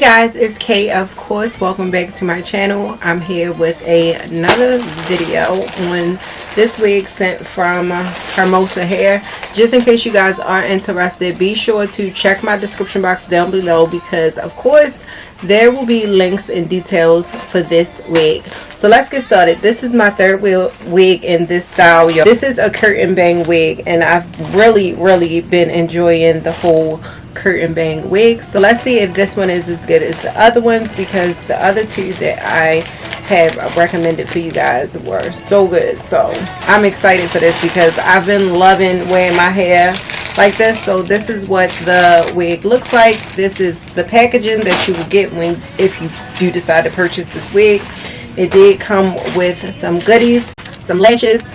Guys, it's Kay, of course. Welcome back to my channel. I'm here with another video on this wig sent from Hermosa hair. Just in case you guys are interested, be sure to check my description box down below because of course there will be links and details for this wig. So let's get started. This is my third wig in this style, y'all. This is a curtain bang wig and I've really been enjoying the whole curtain bang wig. So let's see if this one is as good as the other ones, because the other two that I have recommended for you guys were so good. So I'm excited for this because I've been loving wearing my hair like this. So this is what the wig looks like. This is the packaging that you will get if you do decide to purchase this wig. It did come with some goodies, some lashes.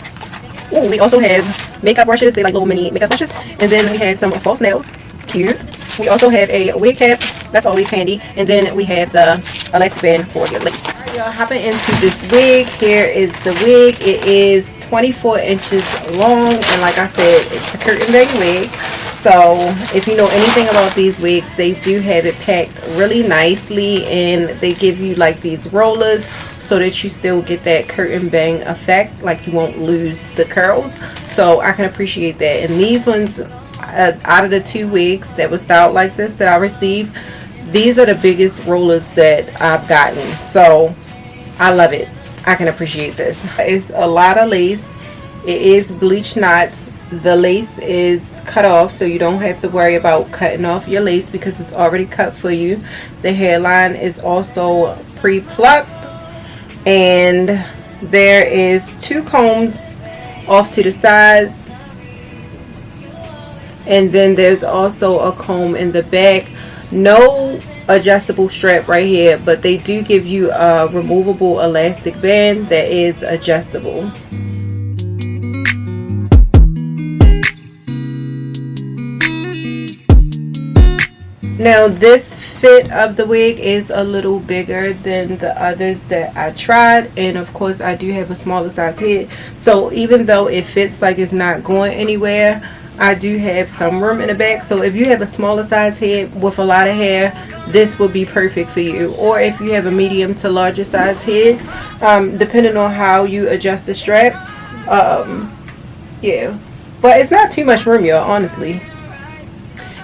Ooh, we also have makeup brushes. They like little mini makeup brushes. And then we have some false nails. Cute. We also have a wig cap. That's always handy. And then we have the elastic band for your lace. Alright, y'all, hopping into this wig. Here is the wig. It is 24 inches long, and like I said, it's a curtain bang wig. So if you know anything about these wigs, they do have it packed really nicely, and they give you like these rollers so that you still get that curtain bang effect, like you won't lose the curls. So I can appreciate that. And these ones, out of the two wigs that was styled like this that I received, these are the biggest rollers that I've gotten. So I love it. I can appreciate this. It's a lot of lace. It is bleach knots. The lace is cut off, so you don't have to worry about cutting off your lace because it's already cut for you. The hairline is also pre-plucked, and there is two combs off to the side, and then there's also a comb in the back. No adjustable strap right here, but they do give you a removable elastic band that is adjustable. Now this fit of the wig is a little bigger than the others that I tried, and of course I do have a smaller size head, so even though it fits like it's not going anywhere, I do have some room in the back. So if you have a smaller size head with a lot of hair, this would be perfect for you. Or if you have a medium to larger size head, depending on how you adjust the strap, yeah, but it's not too much room, y'all, honestly.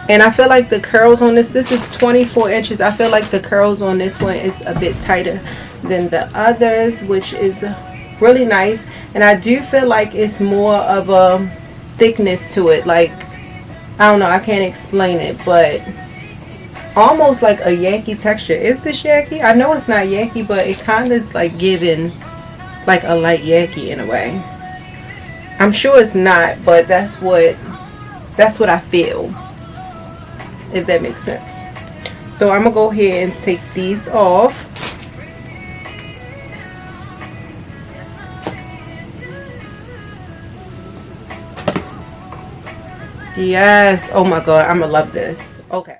And I feel like the curls on this is 24 inches. I feel like the curls on this one is a bit tighter than the others, which is really nice. And I do feel like it's more of a thickness to it. Like, I don't know, I can't explain it, but almost like a Yankee texture. Is this Yankee? I know it's not Yankee, but it kind of is like giving like a light Yankee in a way. I'm sure it's not, but that's what I feel, if that makes sense. So I'm gonna go ahead and take these off. Yes, oh my god, I'm gonna love this. Okay.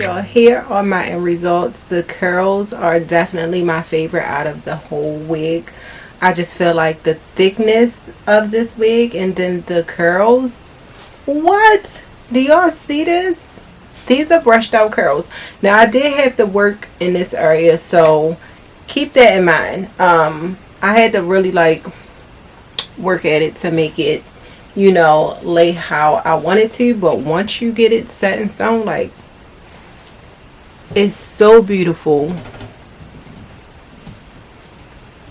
y'all, here are my end results. The curls are definitely my favorite out of the whole wig. I just feel like the thickness of this wig and then the curls. What? Do y'all see this? These are brushed out curls. Now I did have to work in this area, so keep that in mind. I had to really like work at it to make it, you know, lay how I wanted to. But once you get it set in stone, like, it's so beautiful.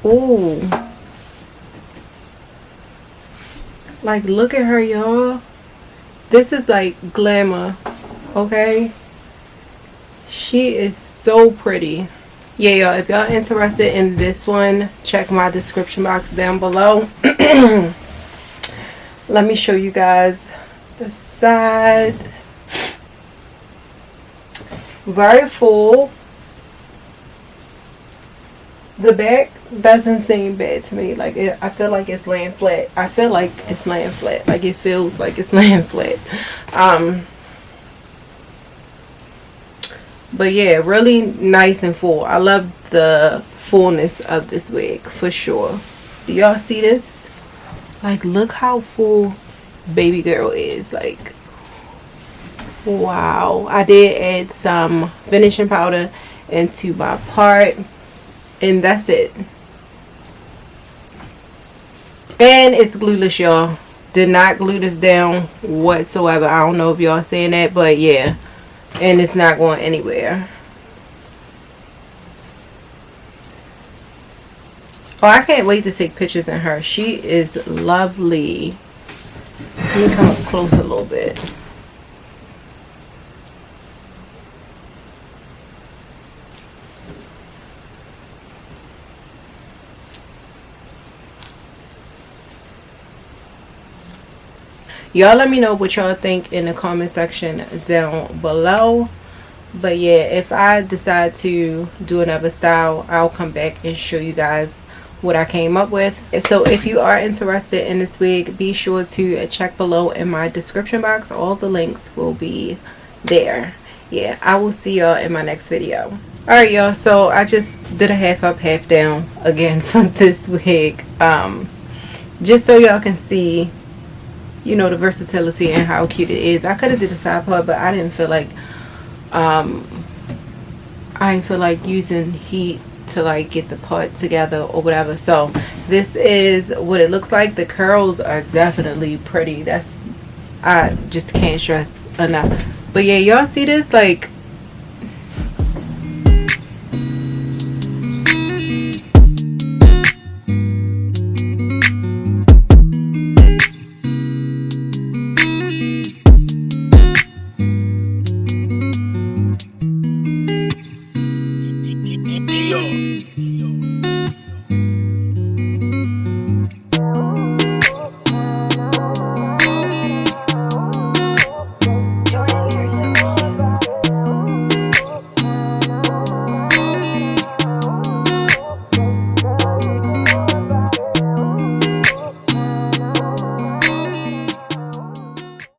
Ooh, like, look at her, y'all. This is like glamour. Okay, she is so pretty. Yeah, y'all, if y'all interested in this one, check my description box down below. Let me show you guys the side. Very full. The back doesn't seem bad to me. Like, I feel like it's laying flat. I feel like it's laying flat. Like, it feels like it's laying flat. But yeah, really nice and full. I love the fullness of this wig for sure. Do y'all see this? Like, look how full baby girl is. Like, wow. I did add some finishing powder into my part, and that's it. And it's glueless, y'all. Did not glue this down whatsoever. I don't know if y'all saying that, but yeah. And it's not going anywhere. Oh, I can't wait to take pictures in her. She is lovely. Let me come up close a little bit. Y'all let me know what y'all think in the comment section down below. But yeah, if I decide to do another style, I'll come back and show you guys what I came up with. So if you are interested in this wig, be sure to check below in my description box. All the links will be there. Yeah, I will see y'all in my next video. Alright, y'all, so I just did a half up, half down again for this wig, just so y'all can see, you know, the versatility and how cute it is. I could have did a side part, but I didn't feel like using heat to like get the part together or whatever. So this is what it looks like. The curls are definitely pretty. That's, I just can't stress enough. But yeah, y'all see this? Like, Yo.